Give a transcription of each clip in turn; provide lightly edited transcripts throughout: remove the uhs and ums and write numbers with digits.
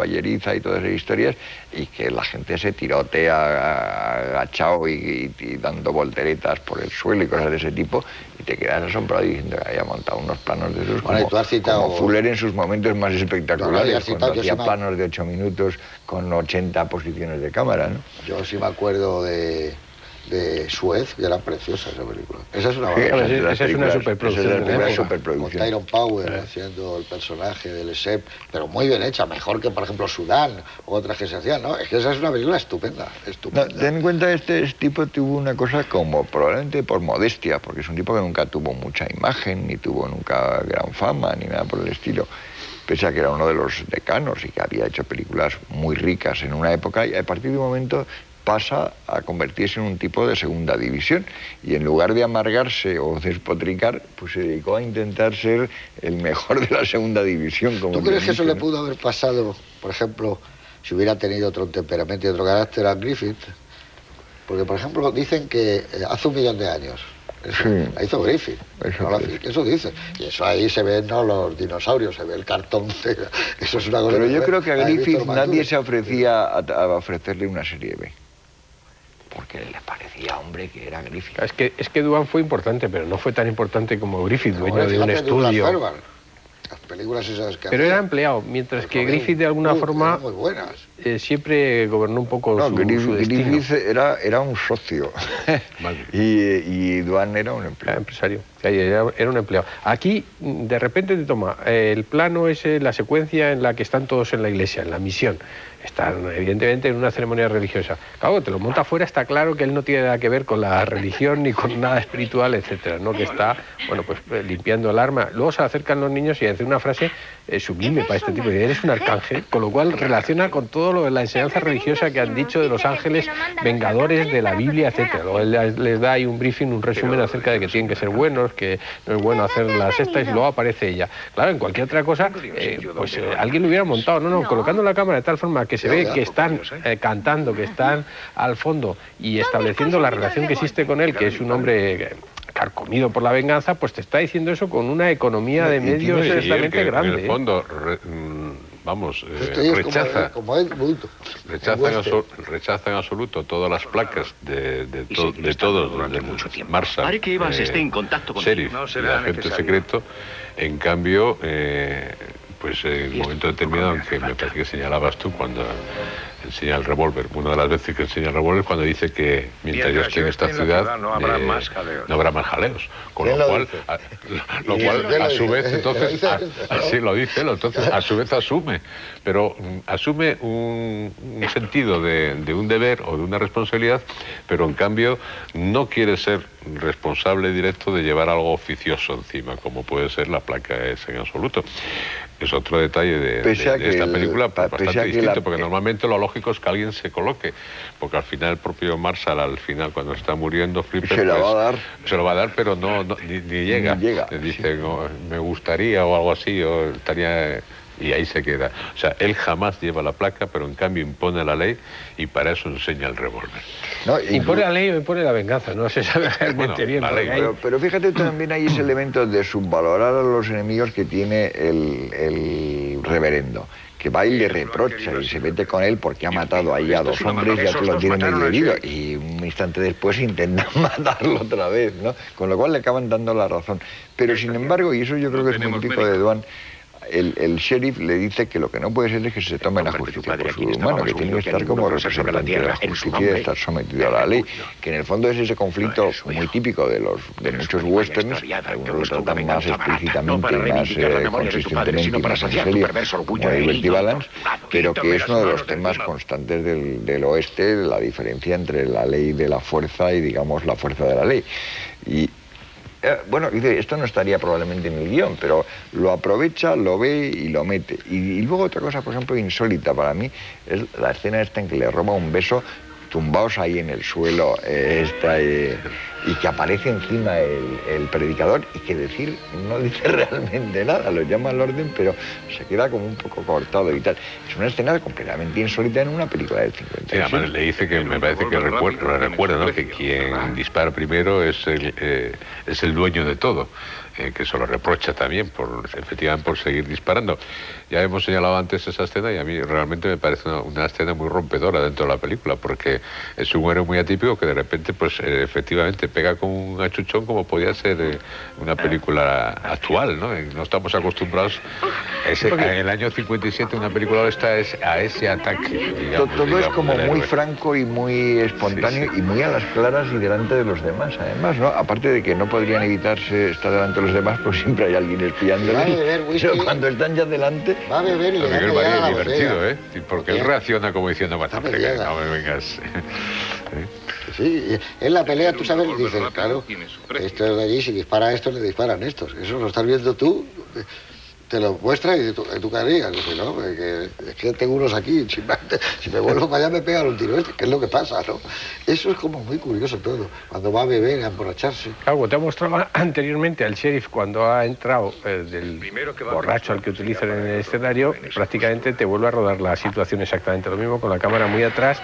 caballeriza y todas esas historias, y que la gente se tirotea agachado y dando volteretas por el suelo y cosas de ese tipo, y te quedas asombrado diciendo que había montado unos planos de esos como Fuller en sus momentos más espectaculares, cuando hacía planos de 8 minutos con 80 posiciones de cámara, ¿no? Yo sí me acuerdo de Suez, que era preciosa esa película. Esa es una esa es una superproducción. Con Tyrone Power haciendo el personaje de Lesseps, pero muy bien hecha, mejor que por ejemplo Sudán o otras que se hacían, ¿no? Es que esa es una película estupenda, estupenda. No, ten en cuenta, este tipo tuvo una cosa como probablemente por modestia, porque es un tipo que nunca tuvo mucha imagen, ni tuvo nunca gran fama, ni nada por el estilo, pese a que era uno de los decanos y que había hecho películas muy ricas en una época, y a partir de un momento pasa a convertirse en un tipo de segunda división, y en lugar de amargarse o despotricar, pues se dedicó a intentar ser el mejor de la segunda división. Como ¿Tú crees que eso le pudo haber pasado, por ejemplo, si hubiera tenido otro temperamento y otro carácter a Griffith? Porque, por ejemplo, dicen que hace 1 millón de años la hizo Griffith, eso dice, y eso ahí se ven, ¿no?, los dinosaurios, se ve el cartón, eso es una cosa. Pero yo creo que a Griffith nadie se ofrecía a ofrecerle una serie B, porque le parecía, hombre, que era Griffith. Es que Dwan fue importante, pero no fue tan importante como Griffith, dueño de un estudio. Las películas esas que pero era empleado, mientras que Griffith de alguna forma muy buenas. Siempre gobernó un poco su destino. Griffith era un socio y Dwan era un empleado. Era empresario, era un empleado. Aquí de repente te toma el plano ese, la secuencia en la que están todos en la iglesia, en la misión. Están evidentemente en una ceremonia religiosa. Claro, te lo monta afuera, está claro que él no tiene nada que ver con la religión ni con nada espiritual, etcétera, ¿no? Que está, bueno, pues limpiando el arma. Luego se acercan los niños y hacen una frase sublime para este tipo. Eres un arcángel, con lo cual relaciona con todo lo de la enseñanza religiosa que han dicho de los ángeles vengadores de la Biblia, etcétera. Luego él les da ahí un briefing, un resumen acerca de que tienen que ser buenos, que no es bueno hacer las estas, y luego aparece ella. Claro, en cualquier otra cosa, alguien lo hubiera montado, colocando la cámara de tal forma que se ve que están cantando, que están al fondo y estableciendo la relación que existe con él, que es un hombre carcomido por la venganza, pues te está diciendo eso con una economía de medios extremadamente grande. En el fondo, rechaza en absoluto todas las placas de todos, de Marshall, haré que Evans esté en contacto con sheriff, el agente secreto. En cambio, pues en un momento determinado, que me parece que señalabas tú cuando enseña el revólver, una de las veces que enseña el revólver, cuando dice que mientras yo esté en esta ciudad no habrá más jaleos, con lo cual a su vez entonces así lo dice él, entonces a su vez asume, pero asume un sentido de un deber o de una responsabilidad, pero en cambio no quiere ser responsable directo de llevar algo oficioso encima, como puede ser la placa esa en absoluto. Es otro detalle de esta película bastante distinto, porque normalmente lo lógico es que alguien se coloque, porque al final el propio Marshall, al final cuando está muriendo Flipper, se lo va a dar, pero ni llega. Dice, no, me gustaría o algo así, o estaría... Y ahí se queda. O sea, él jamás lleva la placa, pero en cambio impone la ley, y para eso enseña el revólver. No, impone la ley o impone la venganza, no se sabe realmente bien. Pero fíjate, también hay ese elemento de subvalorar a los enemigos que tiene el reverendo, que va y le reprocha y se mete con él porque ha matado ahí a 2 hombres, ya que lo tiene medio herido, y un instante después intentan matarlo otra vez, ¿no? Con lo cual le acaban dando la razón. Pero sin embargo, y eso yo creo que es muy típico de Dwan, el sheriff le dice que lo que no puede ser es que se tome la justicia por su humano, que tiene que estar como representante de la justicia y de estar sometido a la ley, que en el fondo es ese conflicto muy típico de muchos westerns, algunos lo tratan más explícitamente, más consistentemente y más en serio, como Liberty Balance, pero que es uno de los temas constantes del oeste, la diferencia entre la ley de la fuerza y, digamos, la fuerza de la ley. Y bueno, dice, esto no estaría probablemente en el guión, pero lo aprovecha, lo ve y lo mete. Y luego otra cosa, por ejemplo, insólita para mí, es la escena esta en que le roba un beso, tumbaos ahí en el suelo, y que aparece encima el predicador y que no dice realmente nada, lo llama al orden, pero se queda como un poco cortado y tal. Es una escena completamente insólita en una película del 50. Sí, además le dice que me parece que recuerda, ¿no? Que quien dispara primero es el dueño de todo. Que se lo reprocha también efectivamente por seguir disparando. Ya hemos señalado antes esa escena y a mí realmente me parece una escena muy rompedora dentro de la película, porque es un héroe muy atípico que de repente pues efectivamente pega con un achuchón como podía ser una película actual, ¿no? No estamos acostumbrados en el año 57 una película esta es a ese ataque, digamos, todo es como muy franco y muy espontáneo, sí. Y muy a las claras y delante de los demás, además, ¿no? Aparte de que no podrían evitarse estar delante de los demás, pues siempre hay alguien espiándole. Pero cuando están ya delante... Va a beber y le Miguel María es divertido, ¿eh? Porque él reacciona como diciendo, no me vengas. Sí, en la pelea, tú sabes, dices, claro, estos de allí, si dispara a estos, le disparan estos. Eso lo estás viendo tú, te lo muestra y tú caerías. Dices, no, es que tengo unos aquí, si me vuelvo para allá me pegan un tiro que es lo que pasa, ¿no? Eso es como muy curioso todo, cuando va a beber, a emborracharse. Claro, te ha mostrado anteriormente al sheriff cuando ha entrado del borracho al que utilizan en el escenario, prácticamente te vuelve a rodar la situación exactamente lo mismo, con la cámara muy atrás.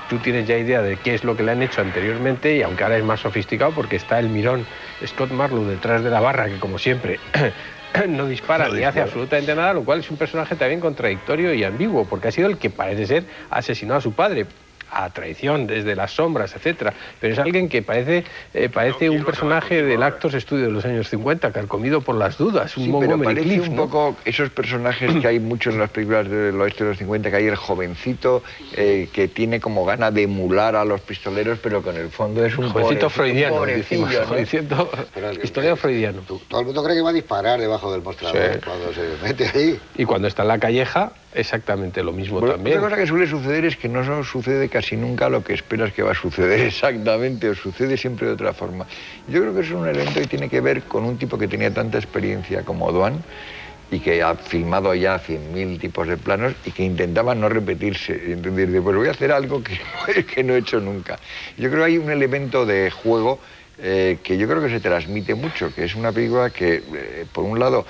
Tú tienes ya idea de qué es lo que le han hecho anteriormente y aunque ahora es más sofisticado porque está el mirón Scott Marlowe detrás de la barra que como siempre no dispara ni hace absolutamente nada, lo cual es un personaje también contradictorio y ambiguo porque ha sido el que parece ser asesinó a su padre a traición desde las sombras, etcétera, pero es alguien que parece un personaje del Actors Studio de los años 50, carcomido por las dudas, un Montgomery Clift, un poco esos personajes que hay muchos en las películas del oeste de los 50, que hay el jovencito que tiene como gana de emular a los pistoleros, pero que en el fondo es un jovencito freudiano, jovencito historia freudiano. Todo el mundo cree que va a disparar debajo del mostrador cuando se mete ahí. Y cuando está en la calleja, exactamente lo mismo también. Otra cosa que suele suceder es que no sucede casi nunca lo que esperas que va a suceder exactamente, o sucede siempre de otra forma. Yo creo que eso es un elemento que tiene que ver con un tipo que tenía tanta experiencia como Doan y que ha filmado ya 100.000 tipos de planos y que intentaba no repetirse. Y entonces dice, pues voy a hacer algo que no he hecho nunca. Yo creo que hay un elemento de juego que yo creo que se transmite mucho, que es una película que, por un lado,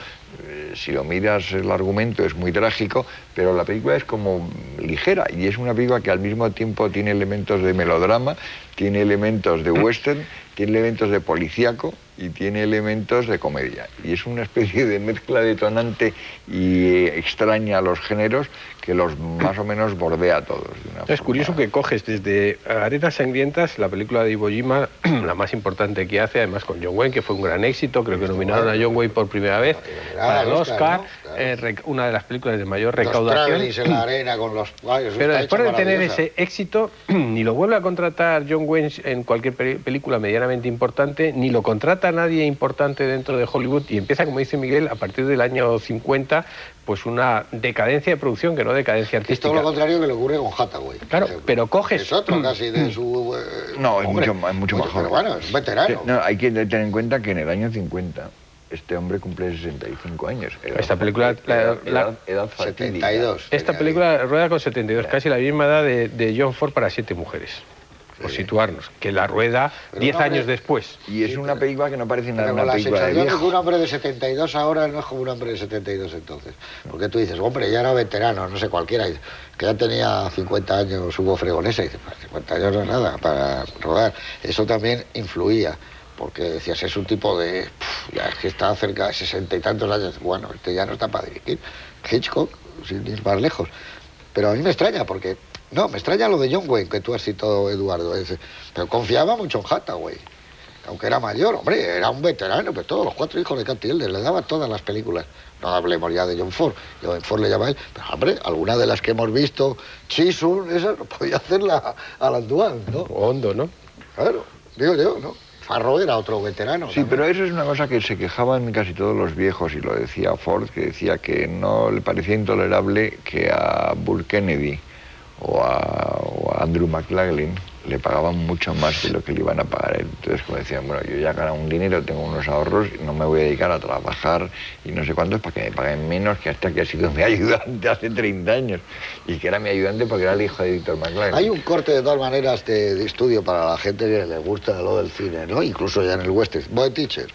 si lo miras el argumento es muy trágico, pero la película es como ligera y es una película que al mismo tiempo tiene elementos de melodrama, tiene elementos de western, tiene elementos de policíaco y tiene elementos de comedia. Y es una especie de mezcla detonante y extraña a los géneros que los más o menos bordea a todos. Es curioso que coges desde Arenas Sangrientas, la película de Iwo Jima, la más importante que hace, además con John Wayne, que fue un gran éxito, creo que nominaron a John Wayne por primera vez para el Oscar, ¿no? Claro. Una de las películas de mayor recaudación. En la arena con los caballos, pero después de tener ese éxito, ni lo vuelve a contratar John Wayne en cualquier película medianamente importante, ni lo contrata nadie importante dentro de Hollywood y empieza, como dice Miguel, a partir del año 50, pues una decadencia de producción que no decadencia artística. Es todo lo contrario que le ocurre con Hathaway. Claro, pero coges... Es otro casi de su... no, es mucho más joven. Pero bueno, es un veterano. No, hay que tener en cuenta que en el año 50 este hombre cumple 65 años. Esta película... Edad 72. Esta película rueda con 72, casi la misma edad de John Ford para 7 mujeres. Por situarnos, que la rueda 10 años después. Y es una película que no parece nada una película de viejo. Que un hombre de 72 ahora no es como un hombre de 72 entonces. Porque tú dices, hombre, ya era veterano, no sé, cualquiera, que ya tenía 50 años, hubo fregonesa, y dices, pues 50 años no es nada para rodar. Eso también influía, porque decías, es un tipo de... ya es que está cerca de 60 y tantos años, bueno, este ya no está para dirigir. Hitchcock, sin ir más lejos. Pero a mí me extraña, porque... No, me extraña lo de John Wayne, que tú has citado, Eduardo. Pero confiaba mucho en Hathaway, aunque era mayor, hombre, era un veterano, pero todos los 4 hijos de Cathy Elder le daban todas las películas. No hablemos ya de John Ford, John Ford le llama él, pero hombre, alguna de las que hemos visto, Chisholm, esa podía hacerla a la Duan, ¿no? Hondo, ¿no? Claro, digo yo, ¿no? Farrow era otro veterano. Sí, también. pero eso es una cosa que se quejaban casi todos los viejos, y lo decía Ford, que decía que no le parecía intolerable que a Bull Kennedy o a Andrew McLaughlin le pagaban mucho más de lo que le iban a pagar. Entonces, como decían, bueno, yo ya he ganado un dinero, tengo unos ahorros, no me voy a dedicar a trabajar y no sé cuántos para que me paguen menos que hasta que ha sido mi ayudante hace 30 años. Y que era mi ayudante porque era el hijo de Víctor McLaren. Hay un corte de todas maneras de estudio para la gente que le gusta lo del cine, ¿no? Incluso ya en el western. Boy Teacher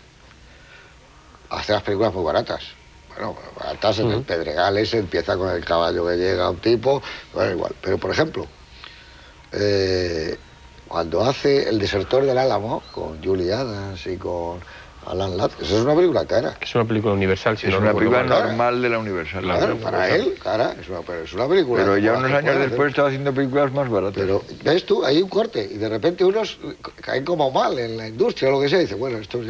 hace las películas muy baratas. Bueno, baratas en el Pedregal ese, empieza con el caballo que llega un tipo, bueno, igual. Pero, por ejemplo, cuando hace El desertor del Álamo, con Julie Adams y con Alan Ladd, esa es una película cara. Es una película universal, si Es no una recuerdo película mal. normal de la Universal. Claro, para él, cara, es una película. Pero ya que unos puede años hacer. después estaba haciendo películas más baratas. Pero, ¿ves tú? Hay un corte y de repente unos caen como mal en la industria o lo que sea y dicen, bueno, esto ya